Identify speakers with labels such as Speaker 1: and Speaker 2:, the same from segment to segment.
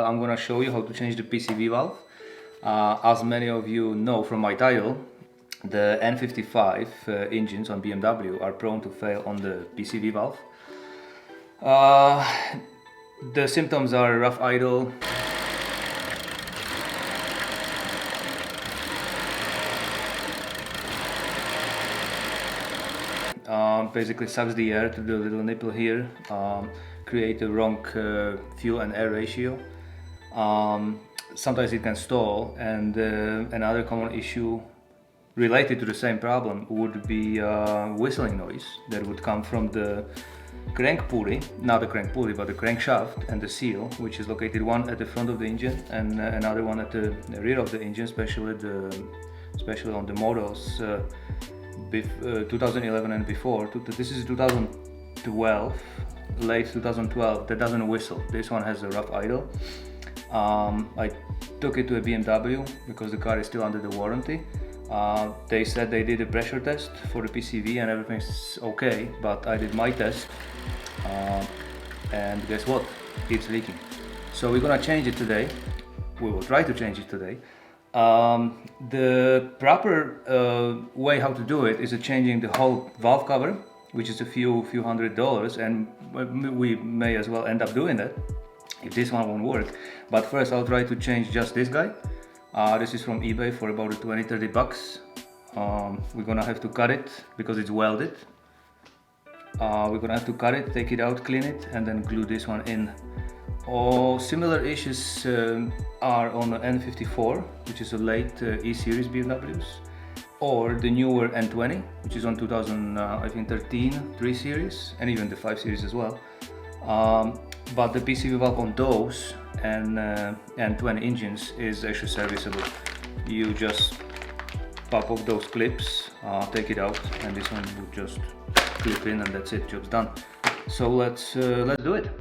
Speaker 1: I'm gonna show you how to change the PCV valve. As many of you know from my title, the N55 engines on BMW are prone to fail on the PCV valve. The symptoms are rough idle, basically sucks the air to the little nipple here, create a wrong fuel and air ratio. Sometimes it can stall, and another common issue related to the same problem would be whistling noise that would come from the crank pulley, not the crank pulley but the crankshaft and the seal, which is located one at the front of the engine and another one at the rear of the engine, especially on the models 2011 and before. This is 2012, late 2012, that doesn't whistle. This one has a rough idle. I took it to a BMW because the car is still under the warranty. They said they did a pressure test for the PCV and everything's okay, but I did my test and guess what? It's leaking. So we're gonna change it today. We will try to change it today. The proper way how to do it is changing the whole valve cover, which is a few $100, and we may as well end up doing that if this one won't work. But first I'll try to change just this guy. This is from eBay for about 20-30 bucks. We're gonna have to cut it because it's welded. We're gonna have to cut it, take it out, clean it, and then glue this one in. All similar issues are on the N54, which is a late E-series BMWs, or the newer N20, which is on 2013 3 series, and even the 5 series as well. But the PCV valve on those and N20 engines is actually serviceable. You just pop off those clips, take it out, and this one will just clip in, and that's it, job's done. So let's do it.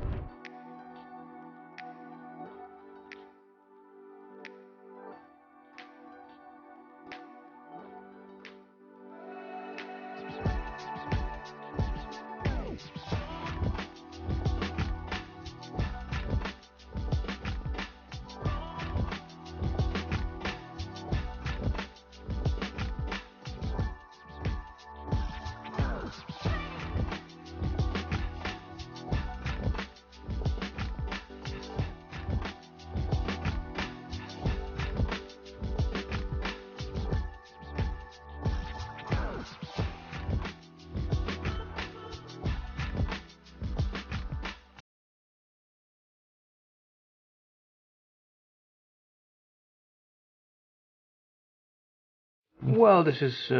Speaker 1: Well, this is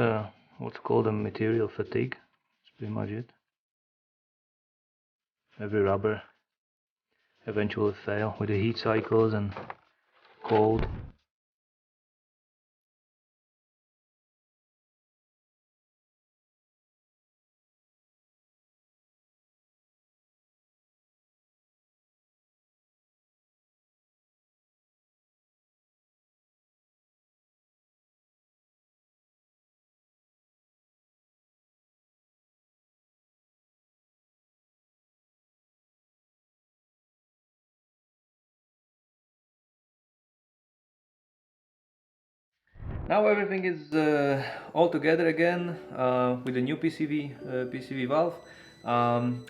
Speaker 1: what's called a material fatigue. That's pretty much it. Every rubber eventually fail with the heat cycles and cold. Now everything is all together again with the new PCV valve.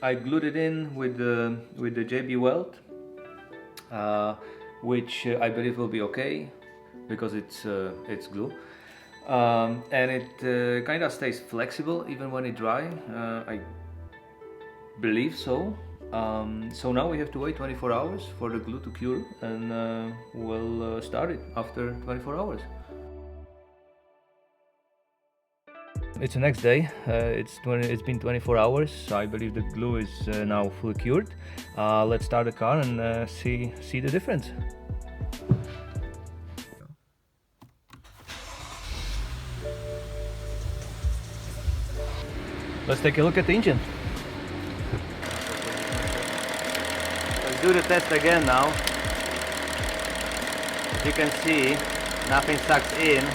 Speaker 1: I glued it in with the JB weld, which I believe will be okay because it's glue, and it kind of stays flexible even when it dry. I believe so. So now we have to wait 24 hours for the glue to cure, and we'll start it after 24 hours. It's the next day. It's been 24 hours. So I believe the glue is now fully cured. Let's start the car and see the difference. Let's take a look at the engine. Let's do the test again now. As you can see, nothing sucks in.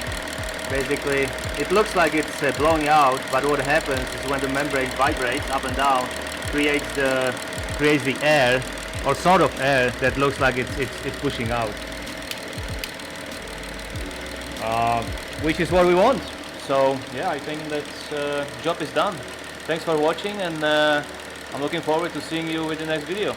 Speaker 1: Basically, it looks like it's blowing out, but what happens is when the membrane vibrates up and down, creates the air, or sort of air that looks like it's pushing out, which is what we want. So yeah, I think that job is done. Thanks for watching, and I'm looking forward to seeing you with the next video.